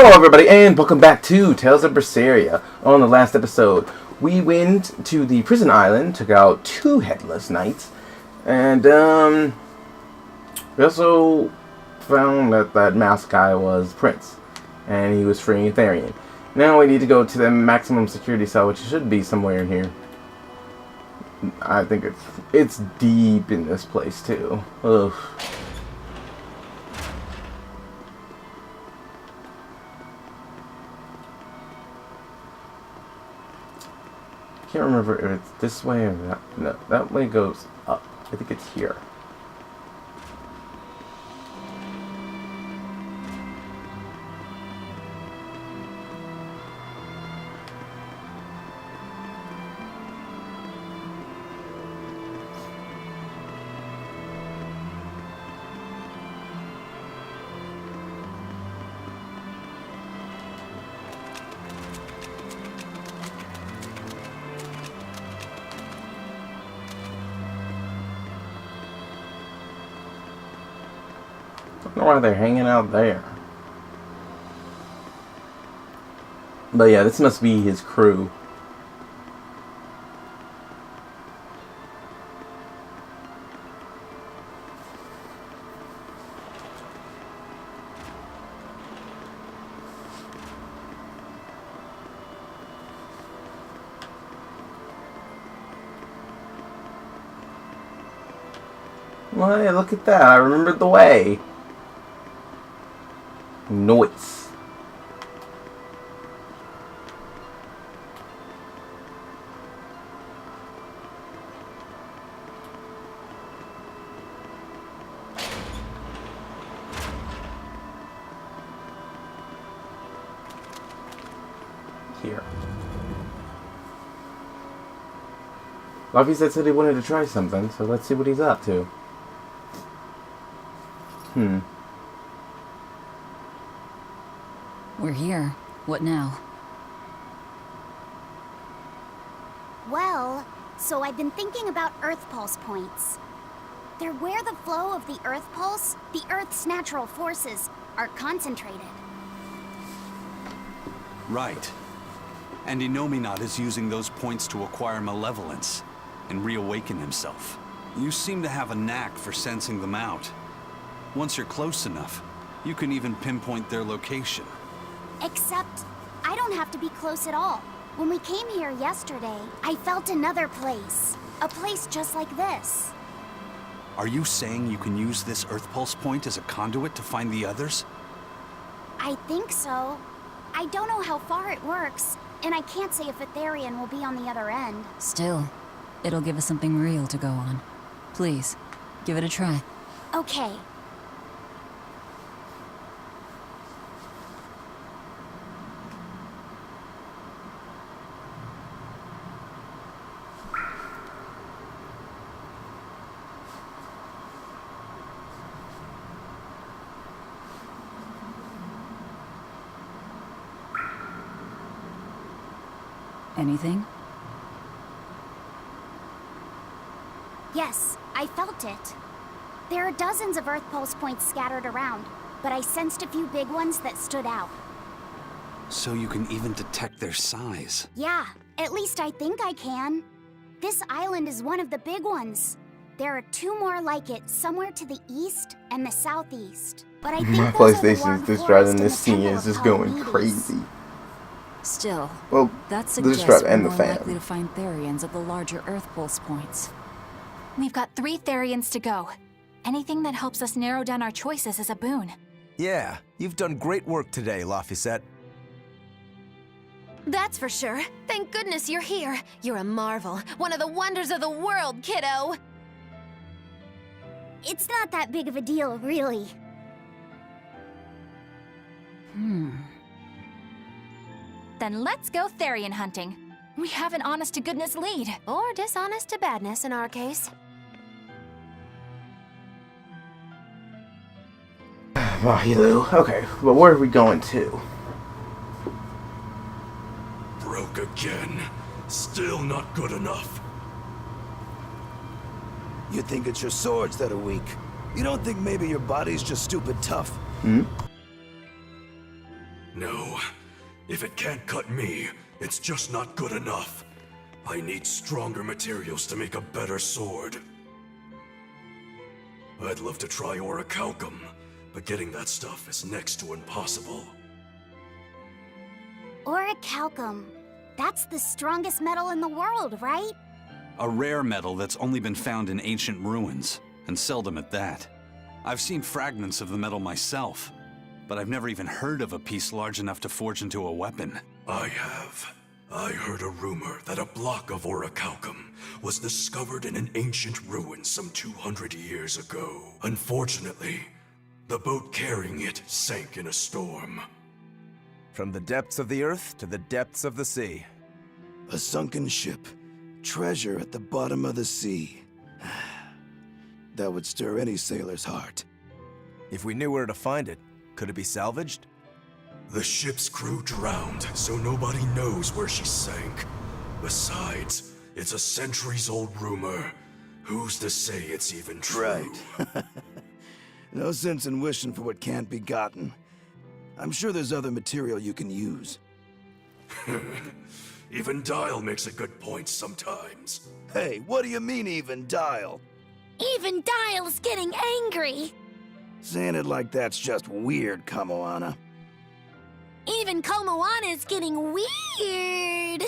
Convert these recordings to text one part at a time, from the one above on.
Hello everybody and welcome back to Tales of Berseria. On the last episode, we went to the prison island, took out 2 headless knights, and we also found that that masked guy was Prince, and he was freeing Therian. Now we need to go to the maximum security cell, which should be somewhere in here. I think it's deep in this place too. Ugh. I can't remember if it's this way or that. No, that way goes up. I think it's here. I don't know why they're hanging out there. But yeah, this must be his crew. Well, hey, look at that. I remembered the way. Noise. Here. Luffy said he wanted to try something, so let's see what he's up to. We're here. What now? Well, so I've been thinking about Earth Pulse points. They're where the flow of the Earth Pulse, the Earth's natural forces, are concentrated. Right. And Inominat is using those points to acquire malevolence and reawaken himself. You seem to have a knack for sensing them out. Once you're close enough, you can even pinpoint their location. Except, I don't have to be close at all. When we came here yesterday, I felt another place. A place just like this. Are you saying you can use this Earth Pulse point as a conduit to find the others? I think so. I don't know how far it works, and I can't say if a Therian will be on the other end. Still, it'll give us something real to go on. Please, give it a try. Okay. Anything? Yes, I felt it. There are dozens of Earth Pulse points scattered around, but I sensed a few big ones that stood out. So you can even detect their size. Yeah, at least I think I can. This island is one of the big ones. There are 2 more like it somewhere to the east and the southeast. But I think My those are the PlayStation Warm is just Forest driving and this the scene Temple is of just going Palamedes. crazy. Still, Well, that the suggests distress we're and the more fan. likely to find Therians at the larger Earth Pulse points. We've got 3 Therians to go. Anything that helps us narrow down our choices is a boon. Yeah, you've done great work today, Laphicet. That's for sure. Thank goodness you're here. You're a marvel. One of the wonders of the world, kiddo. It's not that big of a deal, really. Then let's go Therian hunting. We have an honest-to-goodness lead. Or dishonest-to-badness in our case. Mahilu. Okay, but where are we going to? Broke again. Still not good enough. You think it's your swords that are weak. You don't think maybe your body's just stupid tough? No. If it can't cut me, it's just not good enough. I need stronger materials to make a better sword. I'd love to try orichalcum, but getting that stuff is next to impossible. Orichalcum. That's the strongest metal in the world, right? A rare metal that's only been found in ancient ruins, and seldom at that. I've seen fragments of the metal myself, but I've never even heard of a piece large enough to forge into a weapon. I have. I heard a rumor that a block of orichalcum was discovered in an ancient ruin some 200 years ago. Unfortunately, the boat carrying it sank in a storm. From the depths of the earth to the depths of the sea. A sunken ship. Treasure at the bottom of the sea. That would stir any sailor's heart. If we knew where to find it, could it be salvaged? The ship's crew drowned, so nobody knows where she sank. Besides, it's a centuries-old rumor. Who's to say it's even true? Right. No sense in wishing for what can't be gotten. I'm sure there's other material you can use. Even Dial makes a good point sometimes. Hey, what do you mean, even Dial? Even Dial's getting angry. Saying it like that's just weird, Kamoana. Even Komoana's getting weird.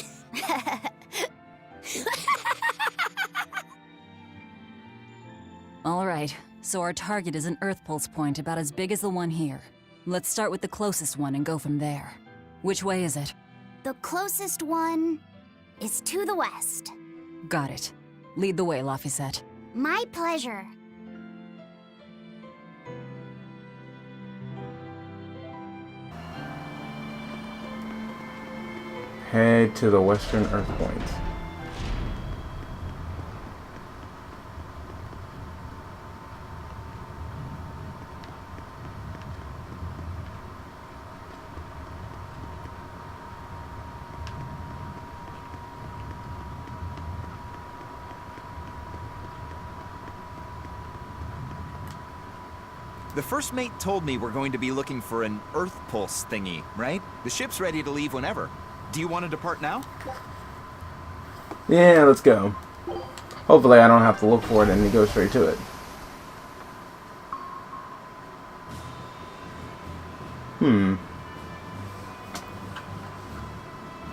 All right, so our target is an Earth Pulse point about as big as the one here. Let's start with the closest one and go from there. Which way is it? The closest one is to the west. Got it. Lead the way, Laphicet. My pleasure. Head to the western Earth point. The first mate told me we're going to be looking for an Earth Pulse thingy, right? The ship's ready to leave whenever. Do you want to depart now? Yeah, let's go. Hopefully I don't have to look for it and go straight to it.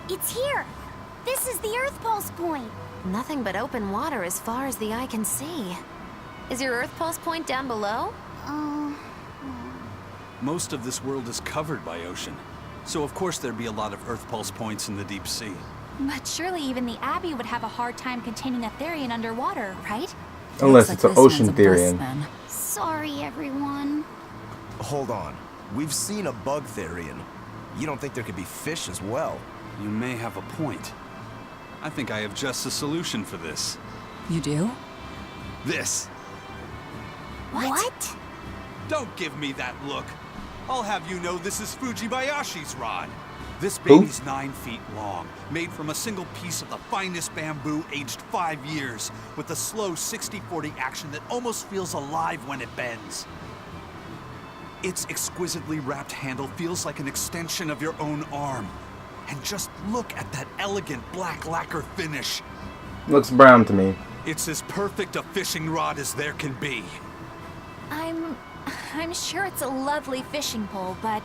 It's here. This is the Earth Pulse point. Nothing but open water as far as the eye can see. Is your Earth Pulse point down below? Most of this world is covered by ocean, so of course there'd be a lot of Earth Pulse points in the deep sea. But surely even the Abbey would have a hard time containing a Therian underwater, right? Unless Looks it's like an this ocean one's a bus, Therian. then. Sorry, everyone. Hold on. We've seen a bug Therian. You don't think there could be fish as well? You may have a point. I think I have just the solution for this. You do? This. What? Don't give me that look. I'll have you know this is Fujibayashi's rod. This Who? baby's 9 feet long, made from a single piece of the finest bamboo aged 5 years, with a slow 60-40 action that almost feels alive when it bends. Its exquisitely wrapped handle feels like an extension of your own arm. And just look at that elegant black lacquer finish. Looks brown to me. It's as perfect a fishing rod as there can be. I'm sure it's a lovely fishing pole, but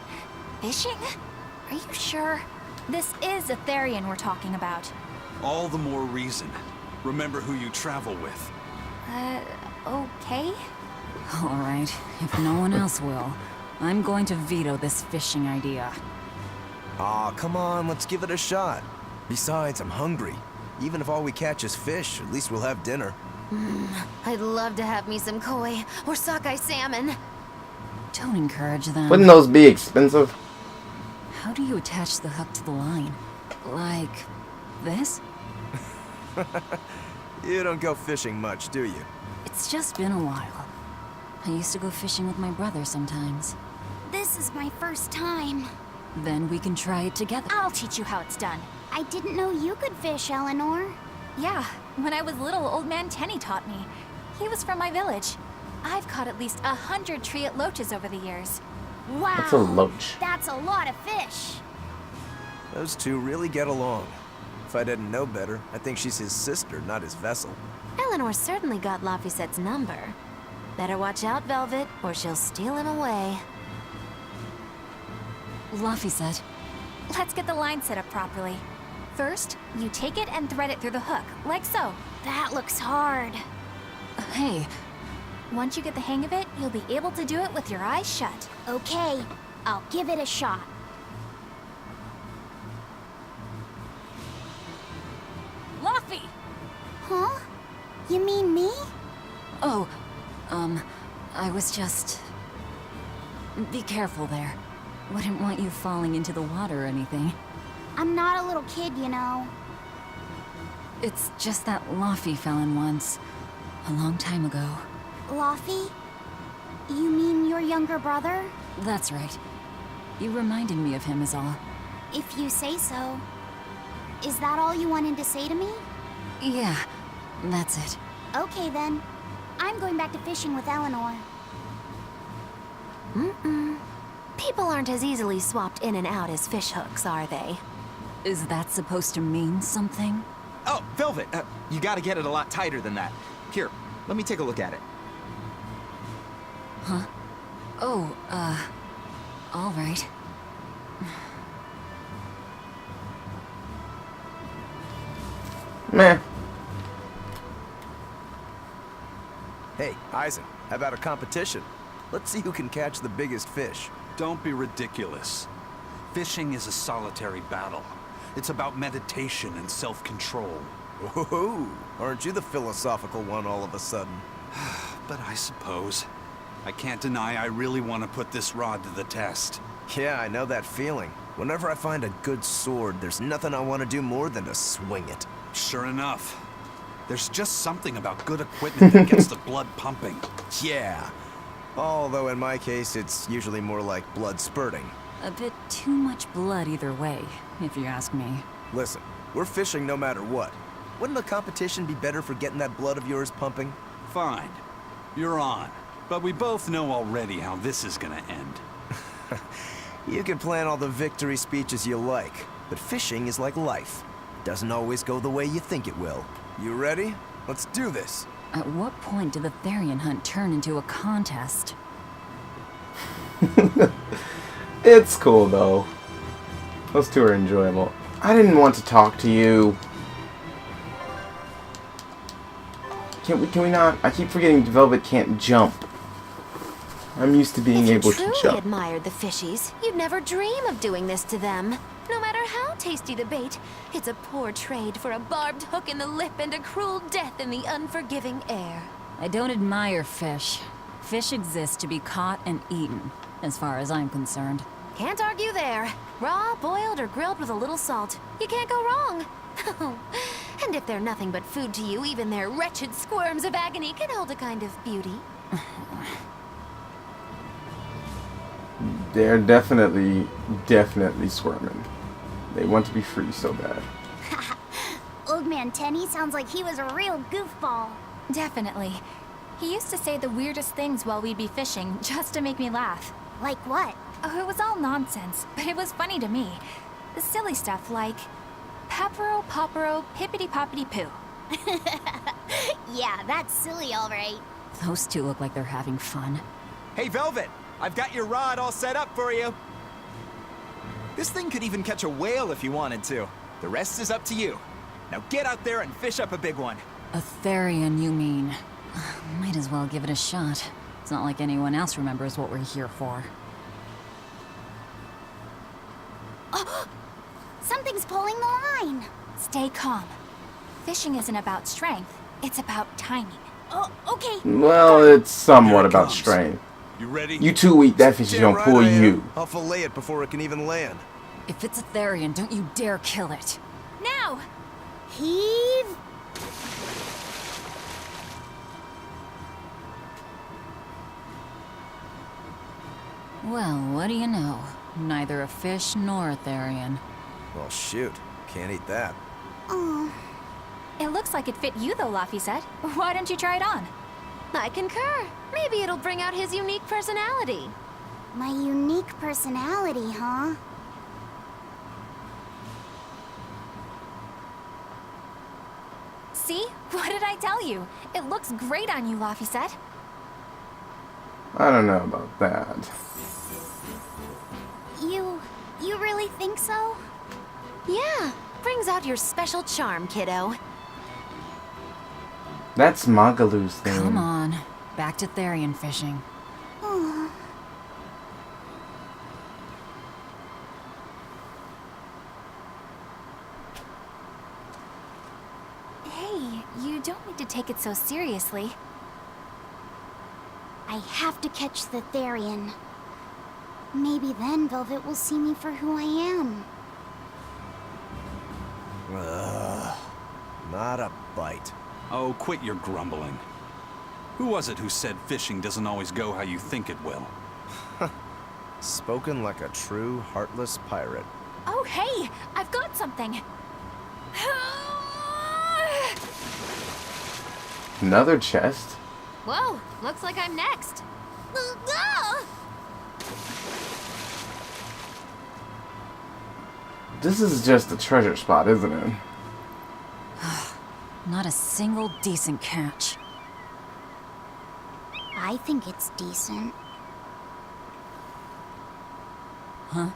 fishing? Are you sure? This is a Therian we're talking about. All the more reason. Remember who you travel with. Okay? All right, if no one else will, I'm going to veto this fishing idea. Aw, come on, let's give it a shot. Besides, I'm hungry. Even if all we catch is fish, at least we'll have dinner. I'd love to have me some koi or sockeye salmon. Don't encourage them. Wouldn't those be expensive? How do you attach the hook to the line? Like this? You don't go fishing much, do you? It's just been a while. I used to go fishing with my brother sometimes. This is my first time. Then we can try it together. I'll teach you how it's done. I didn't know you could fish, Eleanor. Yeah, when I was little, old man Tenny taught me. He was from my village. I've caught at least 100 triot loaches over the years. Wow. That's a loach. That's a lot of fish. Those two really get along. If I didn't know better, I think she's his sister, not his vessel. Eleanor certainly got Lafisette's number. Better watch out, Velvet, or she'll steal him away. Lafisette. Let's get the line set up properly. First, you take it and thread it through the hook, like so. That looks hard. Hey, Once you get the hang of it, you'll be able to do it with your eyes shut. Okay, I'll give it a shot. Laffy! Huh? You mean me? Oh, I was just... Be careful there. Wouldn't want you falling into the water or anything. I'm not a little kid, you know. It's just that Laffy fell in once. A long time ago. Laffy? You mean your younger brother? That's right. You reminded me of him is all. If you say so. Is that all you wanted to say to me? Yeah, that's it. Okay then. I'm going back to fishing with Eleanor. People aren't as easily swapped in and out as fish hooks, are they? Is that supposed to mean something? Oh, Velvet, you gotta get it a lot tighter than that. Here, let me take a look at it. Huh? Oh, all right. Meh. Hey, Eisen, how about a competition? Let's see who can catch the biggest fish. Don't be ridiculous. Fishing is a solitary battle. It's about meditation and self-control. Woohoo! Aren't you the philosophical one all of a sudden? But I suppose. I can't deny I really want to put this rod to the test. Yeah, I know that feeling. Whenever I find a good sword, there's nothing I want to do more than to swing it. Sure enough. There's just something about good equipment that gets the blood pumping. Yeah. Although in my case, it's usually more like blood spurting. A bit too much blood either way, if you ask me. Listen, we're fishing no matter what. Wouldn't a competition be better for getting that blood of yours pumping? Fine. You're on. But we both know already how this is gonna end. You can plan all the victory speeches you like, but fishing is like life. Doesn't always go the way you think it will. You ready? Let's do this. At what point did the Therian hunt turn into a contest? It's cool though. Those two are enjoyable. I didn't want to talk to you. Can we not? I keep forgetting Velvet can't jump. I'm used to being able to If you truly jump. admired the fishies, you'd never dream of doing this to them. No matter how tasty the bait, it's a poor trade for a barbed hook in the lip and a cruel death in the unforgiving air. I don't admire fish. Fish exist to be caught and eaten, as far as I'm concerned. Can't argue there. Raw, boiled, or grilled with a little salt. You can't go wrong. And if they're nothing but food to you, even their wretched squirms of agony can hold a kind of beauty. They're definitely squirming. They want to be free so bad. Old Man Tenny sounds like he was a real goofball. Definitely. He used to say the weirdest things while we'd be fishing, just to make me laugh. Like what? Oh, it was all nonsense, but it was funny to me. The silly stuff like... Papero, popero, pippity-poppity-poo. Yeah, that's silly, all right. Those two look like they're having fun. Hey, Velvet! I've got your rod all set up for you. This thing could even catch a whale if you wanted to. The rest is up to you. Now get out there and fish up a big one. A Therian, you mean? Might as well give it a shot. It's not like anyone else remembers what we're here for. Something's pulling the line. Stay calm. Fishing isn't about strength, it's about timing. Oh, okay. Well, it's somewhat Here it about comes. strength. You ready? You two eat that fish is Damn gonna pull right I am. you. I'll fillet it before it can even land. If it's a Therian, don't you dare kill it. Now! Heave. Well, what do you know? Neither a fish nor a Therian. Well, shoot. Can't eat that. Oh, It looks like it fit you though, Lafayette. Why don't you try it on? I concur. Maybe it'll bring out his unique personality. My unique personality, huh? See? What did I tell you? It looks great on you, Laphicet. I don't know about that. You really think so? Yeah, brings out your special charm, kiddo. That's Magalu's thing. Come on, back to Therian fishing. Oh. Hey, you don't need to take it so seriously. I have to catch the Therian. Maybe then Velvet will see me for who I am. Not a bite. Oh, quit your grumbling. Who was it who said fishing doesn't always go how you think it will? Spoken like a true, heartless pirate. Oh, hey! I've got something! Another chest? Whoa, looks like I'm next. This is just a treasure spot, isn't it? Not a single decent catch. I think it's decent. Huh?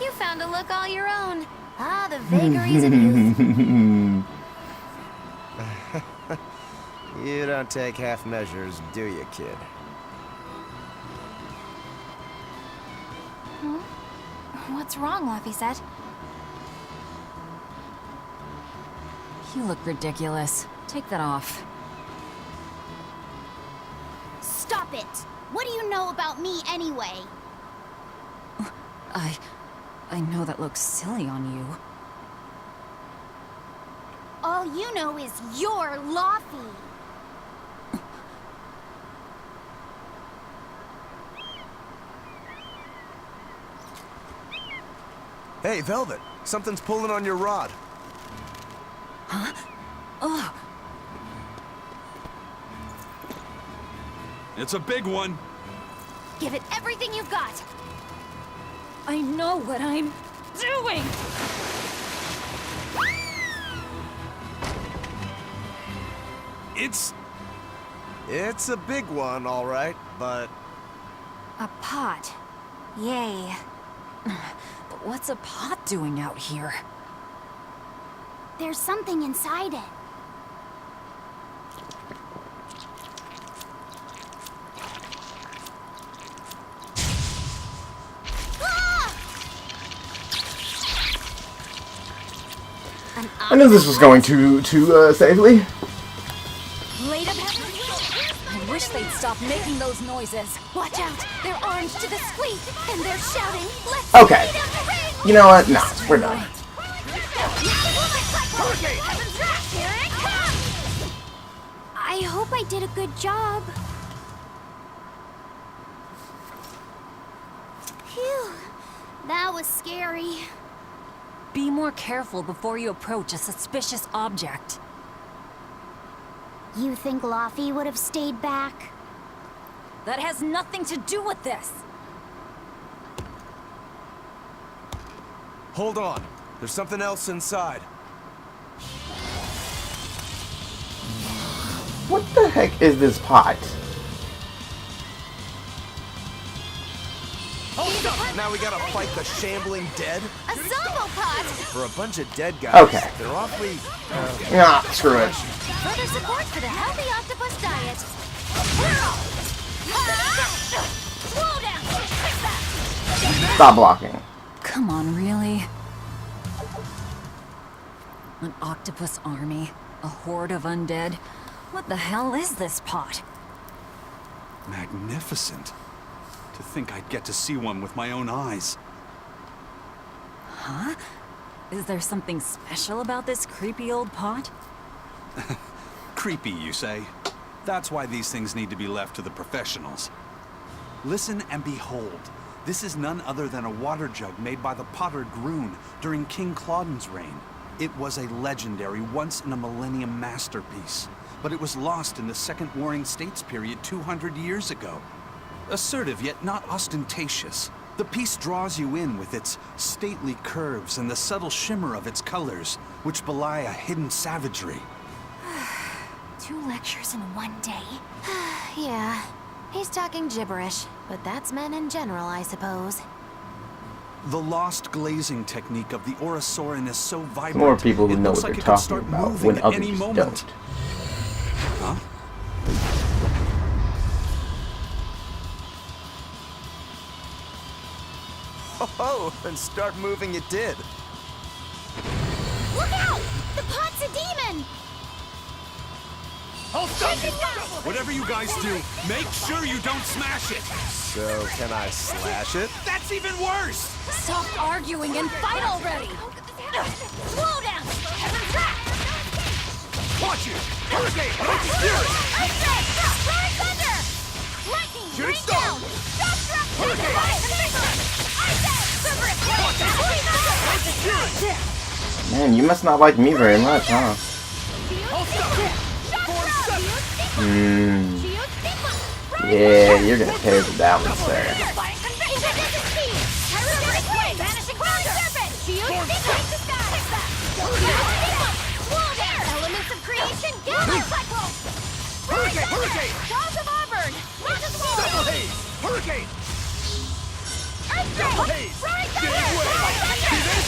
You found a look all your own. Ah, the vagaries of youth. You don't take half measures, do you, kid? What's wrong, Laphicet? You look ridiculous. Take that off. Stop it! What do you know about me anyway? I know that looks silly on you. All you know is you're Laffy. Hey, Velvet, something's pulling on your rod. Huh? Oh, It's a big one. Give it everything you've got. I know what I'm doing! It's a big one, all right, but... A pot. Yay. But what's a pot doing out here? There's something inside it. I knew this was going too safely. Blade of Heaven. I wish they'd stop making those noises. Watch out! They're armed to the squeak, and they're shouting, "Let's Okay. beat 'em to ring!" You know what? No, we're done. Heaven's wrath, here it comes! I hope I did a good job. Phew. That was scary. Be more careful before you approach a suspicious object. You think Laffy would have stayed back? That has nothing to do with this. Hold on. There's something else inside. What the heck is this pot? Hold up! Now we gotta fight the shambling dead? A Zombo pot! For a bunch of dead guys, Okay. they're awfully... Nah, screw it. Further support for the healthy octopus diet. Slow down! Stop blocking. Come on, really? An octopus army? A horde of undead? What the hell is this pot? Magnificent. To think I'd get to see one with my own eyes. Huh? Is there something special about this creepy old pot? Creepy, you say? That's why these things need to be left to the professionals. Listen and behold. This is none other than a water jug made by the potter Groon during King Clauden's reign. It was a legendary, once-in-a-millennium masterpiece, but it was lost in the Second Warring States period 200 years ago. Assertive yet not ostentatious, the piece draws you in with its stately curves and the subtle shimmer of its colors, which belie a hidden savagery. 2 lectures in one day? Yeah, he's talking gibberish, but that's men in general, I suppose. The lost glazing technique of the Orosaurin is so vibrant. More people who it know looks what like they're it could talking start about moving when at others any moment. don't. Huh? Oh, and start moving it did. Look out! The pot's a demon! Whatever you guys do, make sure you don't smash it. So, can I slash it? That's even worse. Stop arguing and fight already! Slow down! Watch it. Hurricane. Fury. Flying thunder! Lightning! Shooting Rain star. down! Shock drop! Man, you must not like me very much, huh? Yeah, you're gonna pay for that one, sir. Elements of creation, gamma cycle! Hurricane. Jaws of Auburn! Magic Double haze. Hurricane. Earthquake! haze. Flying Giving thunder! way. See this?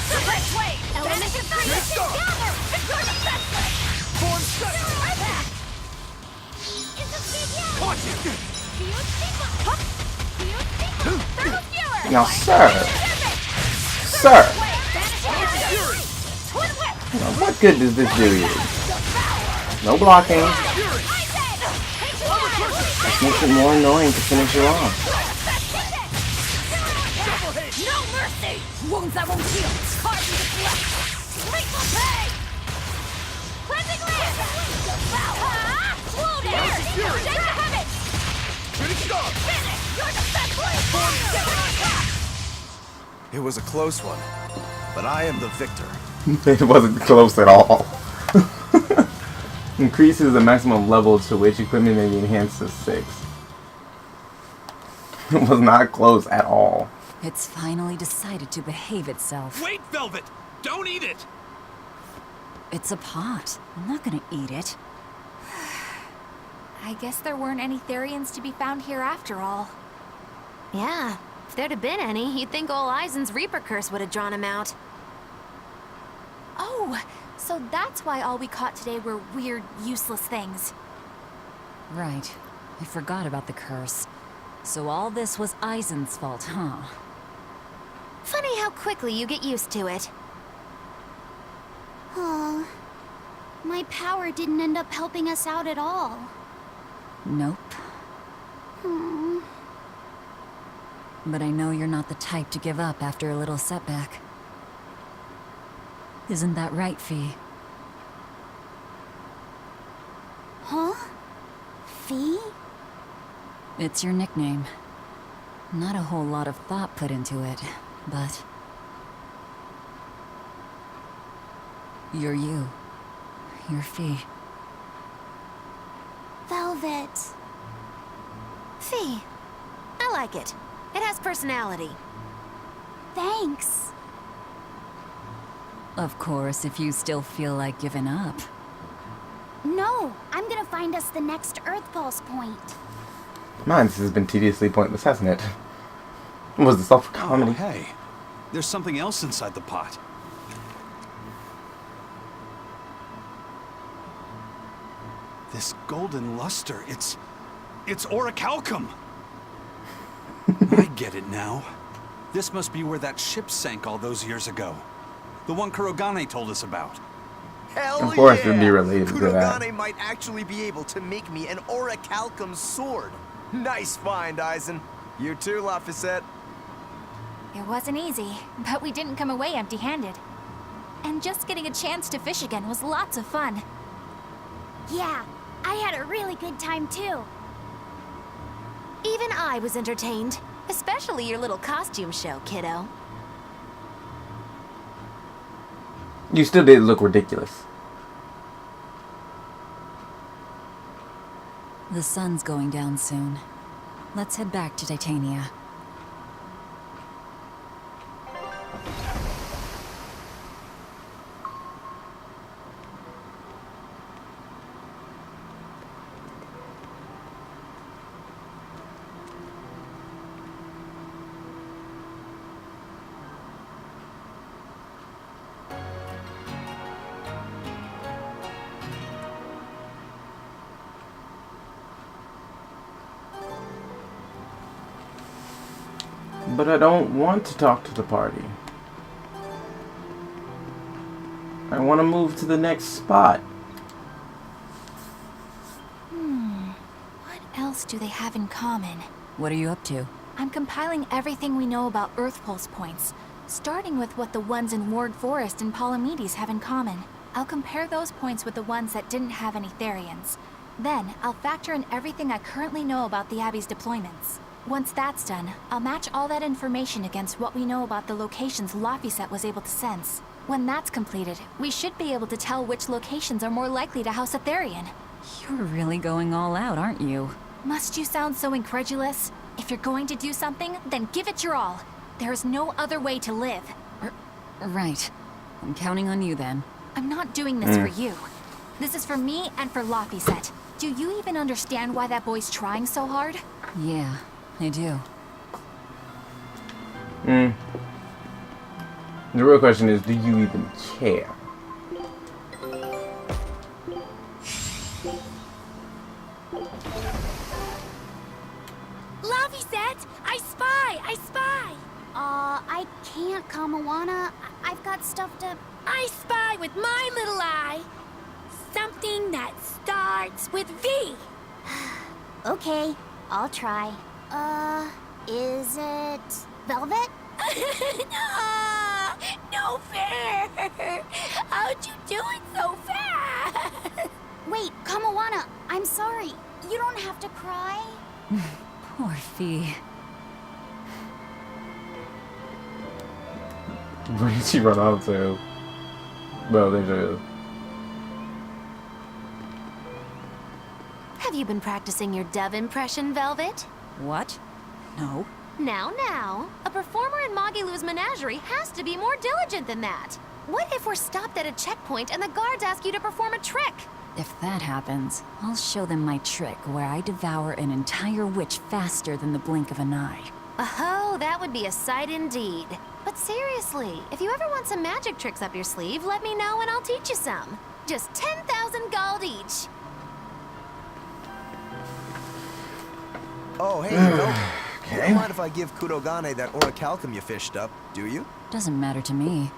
Suppress wave! Elements of creation, Star. gather! Victorious Deathlight! Form set. Earthquake! Watch it. Thermal Skewer! Now, sir. Sir. Fury! Twin Whip! Now, what good does this do you? No blocking. Makes it more annoying to finish you off. No mercy! Wounds that won't heal! Carve into flesh! Grateful pay! Cleansing land! Slow down! Fury! Take the habit! Shooting star. Finish! Your defense will It was a close one, but I am the victor. It wasn't close at all. Increases the maximum level to which equipment may be enhanced to 6. It was not close at all. It's finally decided to behave itself. Wait, Velvet. Don't eat it. It's a pot. I'm not gonna eat it. I guess there weren't any Therians to be found here after all. Yeah, if there'd have been any, you'd think old Eisen's Reaper curse would have drawn him out. Oh, so that's why all we caught today were weird, useless things. Right. I forgot about the curse. So all this was Eisen's fault, huh? Funny how quickly you get used to it. Oh, my power didn't end up helping us out at all. Nope. Hmm. But I know you're not the type to give up after a little setback. Isn't that right, Fee? Huh? Fee? It's your nickname. Not a whole lot of thought put into it, but... You're you. You're Fee. Velvet. Fee. I like it. It has personality. Thanks. Of course, if you still feel like giving up. No, I'm gonna find us the next Earth Pulse point. Man, this has been tediously pointless, hasn't it? Was this all for comedy? Oh, hey. There's something else inside the pot. This golden luster, it's orichalcum. I get it now. This must be where that ship sank all those years ago. The one Kurogane told us about. Hell Of course yeah! it'd be related to that. Kurogane might actually be able to make me an orichalcum sword. Nice find, Eisen. You too, Laphicet. It wasn't easy, but we didn't come away empty-handed. And just getting a chance to fish again was lots of fun. Yeah, I had a really good time too. Even I was entertained. Especially your little costume show, kiddo. You still did look ridiculous. The sun's going down soon. Let's head back to Titania. But I don't want to talk to the party. I want to move to the next spot. What else do they have in common? What are you up to? I'm compiling everything we know about Earth Pulse points, starting with what the ones in Ward Forest and Palamedes have in common. I'll compare those points with the ones that didn't have any Therians. Then, I'll factor in everything I currently know about the Abbey's deployments. Once that's done, I'll match all that information against what we know about the locations Laphicet was able to sense. When that's completed, we should be able to tell which locations are more likely to house a Therian. You're really going all out, aren't you? Must you sound so incredulous? If you're going to do something, then give it your all. There is no other way to live. Right. I'm counting on you then. I'm not doing this for you. This is for me and for Laphicet. Do you even understand why that boy's trying so hard? Yeah, I do. The real question is, do you even care? Laphicet! I spy! I spy! I can't, Kamawana. I've got stuff to... I spy with my little eye. Something that starts with V. Okay, I'll try. Is it... Velvet? No fair. How'd you do it so fast? Wait, Kamawana, I'm sorry. You don't have to cry. Poor Fee. Where did she run out to? Well, there she is. Have you been practicing your dove impression, Velvet? What? No. Now, a performer in Magilou's menagerie has to be more diligent than that. What if we're stopped at a checkpoint and the guards ask you to perform a trick? If that happens, I'll show them my trick where I devour an entire witch faster than the blink of an eye. Oh, that would be a sight indeed. But seriously, if you ever want some magic tricks up your sleeve, let me know and I'll teach you some. Just 10,000 gold each. Oh, hey, you know, you don't mind if I give Kurogane that orichalcum you fished up, do you? Doesn't matter to me.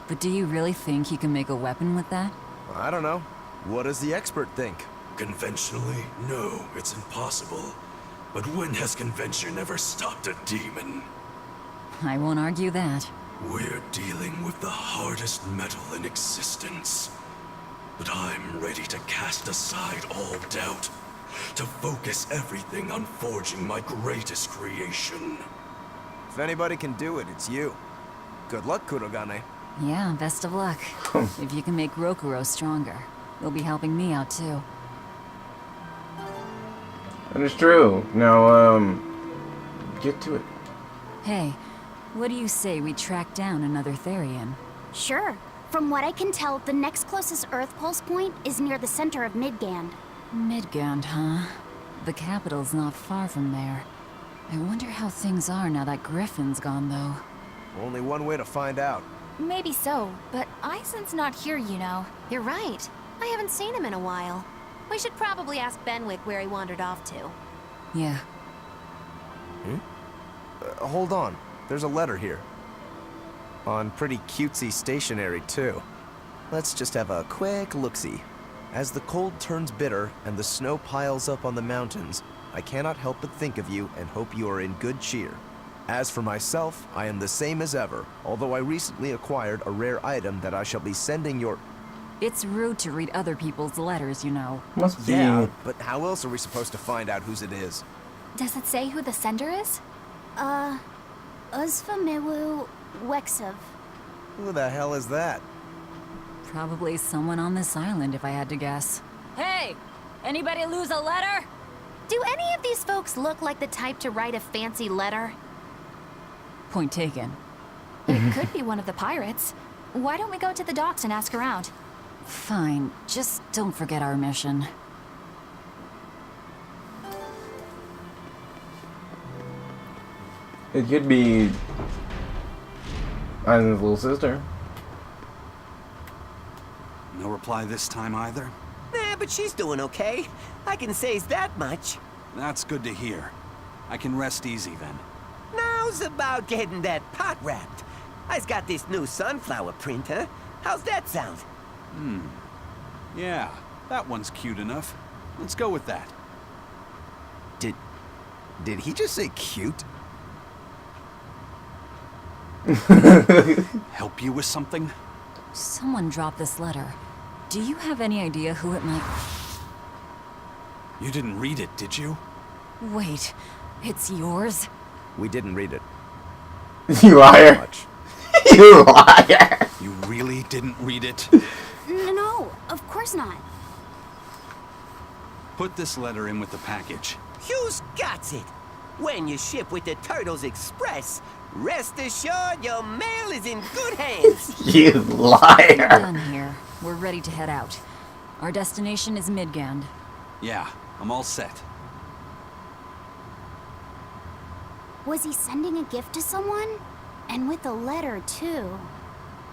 But do you really think you can make a weapon with that? I don't know. What does the expert think? Conventionally, no, it's impossible. But when has convention ever stopped a demon? I won't argue that. We're dealing with the hardest metal in existence. But I'm ready to cast aside all doubt, to focus everything on forging my greatest creation. If anybody can do it, it's you. Good luck, Kurogane. Yeah, best of luck. If you can make Rokuro stronger, you'll be helping me out too. That is true. Now, get to it. Hey, what do you say we track down another Therian? Sure. From what I can tell, the next closest Earth Pulse point is near the center of Midgand. Midgand, huh? The capital's not far from there. I wonder how things are now that Griffin's gone, though. Only one way to find out. Maybe so, but Eisen's not here, you know. You're right. I haven't seen him in a while. We should probably ask Benwick where he wandered off to. Yeah. Hold on. There's a letter here. On pretty cutesy stationery, too. Let's just have a quick look-see. As the cold turns bitter and the snow piles up on the mountains, I cannot help but think of you and hope you are in good cheer. As for myself, I am the same as ever, although I recently acquired a rare item that I shall be sending your... It's rude to read other people's letters, you know. Must be. Yeah, but how else are we supposed to find out whose it is? Does it say who the sender is? Uzfamiwu Wexov. Who the hell is that? Probably someone on this island, if I had to guess. Hey! Anybody lose a letter? Do any of these folks look like the type to write a fancy letter? Point taken. It could be one of the pirates. Why don't we go to the docks and ask around? Fine. Just don't forget our mission. It could be Aizen's little sister. No reply this time either? Nah, but she's doing okay. I can say's that much. That's good to hear. I can rest easy then. Now's about getting that pot wrapped. I's got this new sunflower printer. How's that sound? Yeah, that one's cute enough. Let's go with that. Did he just say cute? Help you with something? Someone dropped this letter. Do you have any idea who it might... You didn't read it, did you? Wait, it's yours? We didn't read it. You liar. Much. You liar. You really didn't read it? No, of course not. Put this letter in with the package. You's got it. When you ship with the Turtles Express, rest assured your mail is in good hands. You We're liar. done here. We're ready to head out. Our destination is Midgand. Yeah, I'm all set. Was he sending a gift to someone? And with a letter, too.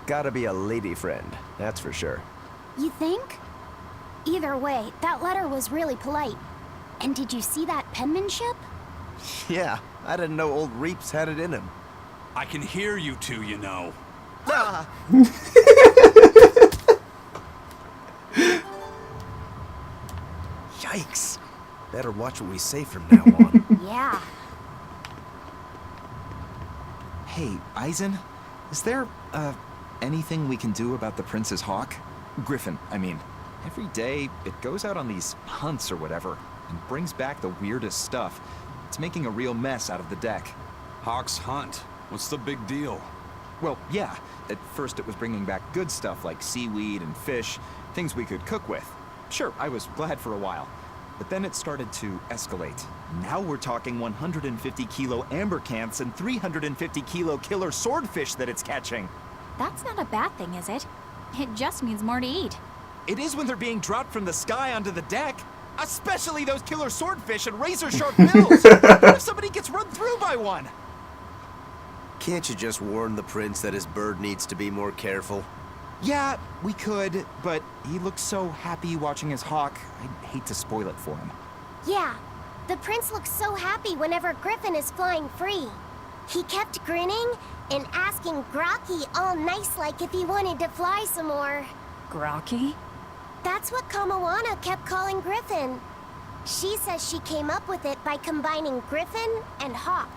Gotta be a lady friend, that's for sure. You think? Either way, that letter was really polite. And did you see that penmanship? Yeah, I didn't know old Reeps had it in him. I can hear you two, you know. Ah, Yikes. Better watch what we say from now on. Yeah. Hey, Aizen, is there, anything we can do about the Prince's hawk? Griffin, I mean. Every day, it goes out on these hunts or whatever, and brings back the weirdest stuff. It's making a real mess out of the deck. Hawk's hunt. What's the big deal? Well, yeah. At first it was bringing back good stuff like seaweed and fish, things we could cook with. Sure, I was glad for a while. But then it started to escalate. Now we're talking 150 kilo amber cants and 350 kilo killer swordfish that it's catching. That's not a bad thing, is it? It just means more to eat. It is when they're being dropped from the sky onto the deck. Especially those killer swordfish and razor-sharp bills. What if somebody gets run through by one? Can't you just warn the prince that his bird needs to be more careful? Yeah, we could, but he looks so happy watching his hawk. I'd hate to spoil it for him. Yeah. The prince looks so happy whenever Griffin is flying free. He kept grinning and asking Grocky all nice-like if he wanted to fly some more. Grocky? That's what Kamawana kept calling Griffin. She says she came up with it by combining Griffin and Hawk.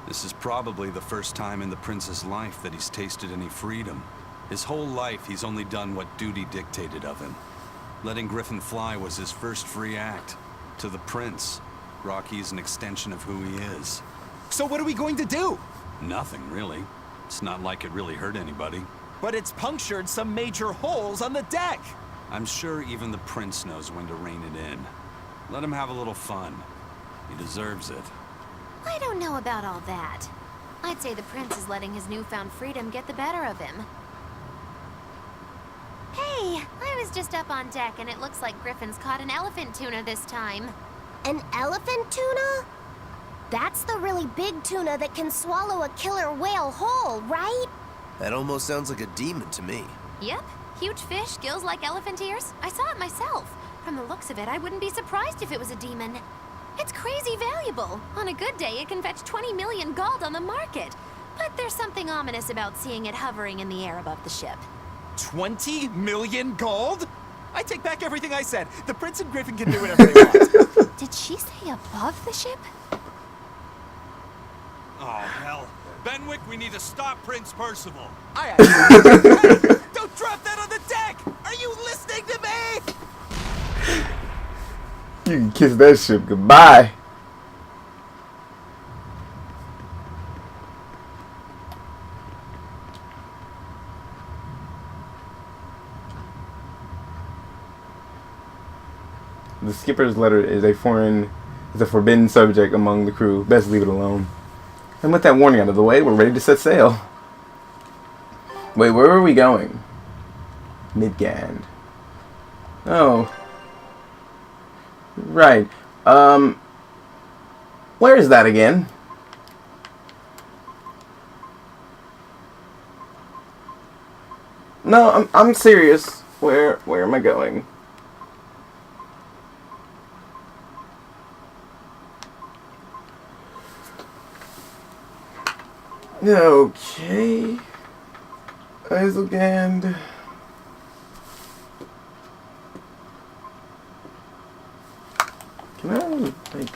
This is probably the first time in the prince's life that he's tasted any freedom. His whole life, he's only done what duty dictated of him. Letting Griffin fly was his first free act. To the prince, Rocky's an extension of who he is. So what are we going to do? Nothing, really. It's not like it really hurt anybody. But it's punctured some major holes on the deck. I'm sure even the prince knows when to rein it in. Let him have a little fun. He deserves it. I don't know about all that. I'd say the prince is letting his newfound freedom get the better of him. Hey, I was just up on deck and it looks like Griffin's caught an elephant tuna this time. An elephant tuna? That's the really big tuna that can swallow a killer whale whole, right? That almost sounds like a demon to me. Yep, huge fish, gills like elephant ears. I saw it myself. From the looks of it, I wouldn't be surprised if it was a demon. It's crazy valuable. On a good day, it can fetch 20 million gold on the market. But there's something ominous about seeing it hovering in the air above the ship. 20 million gold? I take back everything I said. The prince and Griffin can do whatever they want. Did she say above the ship? Oh, hell. Benwick, we need to stop Prince Percival. Don't drop that on the deck! Are you listening to me? You can kiss that ship goodbye. The skipper's letter is a forbidden subject among the crew. Best leave it alone. And with that warning out of the way, we're ready to set sail. Wait, where are we going? Midgand. Oh. Right. Where is that again? No, I'm serious. Where am I going? Okay. Islegand. Can I, like...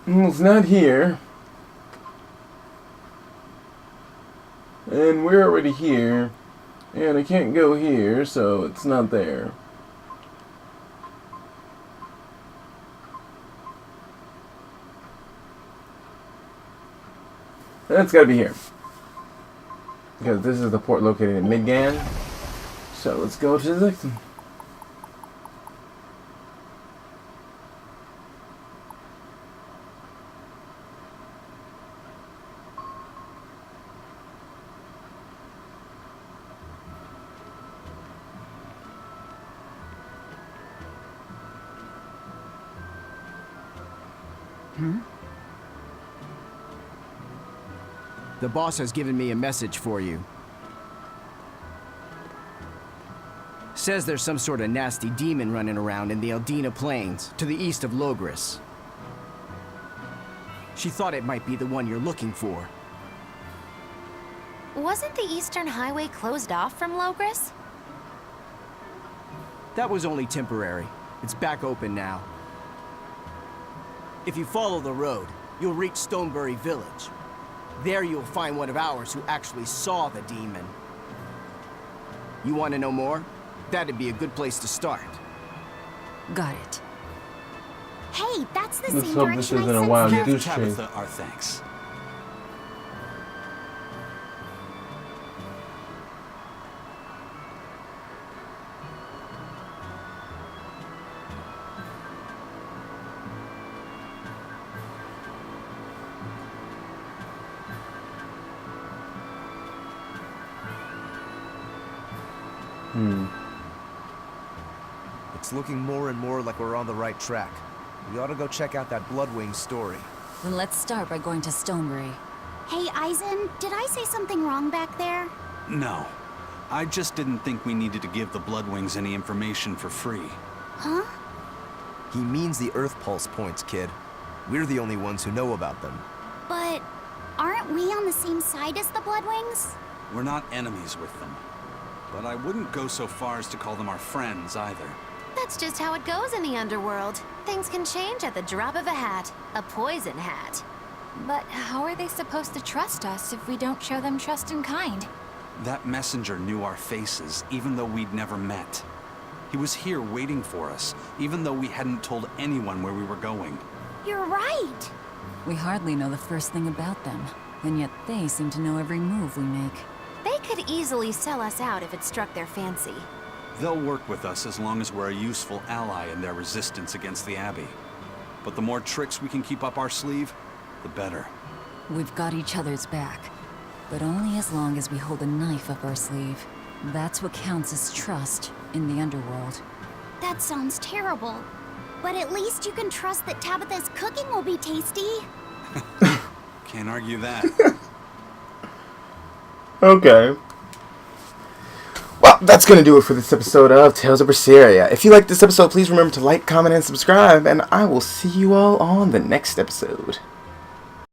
It's not here. And we're already here. And I can't go here, so it's not there. That's gotta be here. Because this is the port located in Midgand. So let's go to the next one. The boss has given me a message for you. Says there's some sort of nasty demon running around in the Eldina Plains, to the east of Logris. She thought it might be the one you're looking for. Wasn't the Eastern Highway closed off from Logris? That was only temporary. It's back open now. If you follow the road, you'll reach Stonebury Village. There you'll find one of ours who actually saw the demon. You want to know more? That'd be a good place to start. Got it. Hey, that's the Let's same hope this direction I isn't a sent wild Steph. goose chase. Tabitha, our thanks. It's looking more and more like we're on the right track. We ought to go check out that Bloodwing story. Then let's start by going to Stonebury. Hey, Eisen, did I say something wrong back there? No. I just didn't think we needed to give the Bloodwings any information for free. Huh? He means the Earth Pulse points, kid. We're the only ones who know about them. But aren't we on the same side as the Bloodwings? We're not enemies with them. But I wouldn't go so far as to call them our friends either. That's just how it goes in the underworld. Things can change at the drop of a hat. A poison hat. But how are they supposed to trust us if we don't show them trust in kind? That messenger knew our faces, even though we'd never met. He was here waiting for us, even though we hadn't told anyone where we were going. You're right. We hardly know the first thing about them, and yet they seem to know every move we make. They could easily sell us out if it struck their fancy. They'll work with us as long as we're a useful ally in their resistance against the Abbey. But the more tricks we can keep up our sleeve, the better. We've got each other's back, but only as long as we hold a knife up our sleeve. That's what counts as trust in the underworld. That sounds terrible. But at least you can trust that Tabitha's cooking will be tasty. Can't argue that. Okay. Well, that's going to do it for this episode of Tales of Berseria. If you liked this episode, please remember to like, comment, and subscribe, and I will see you all on the next episode.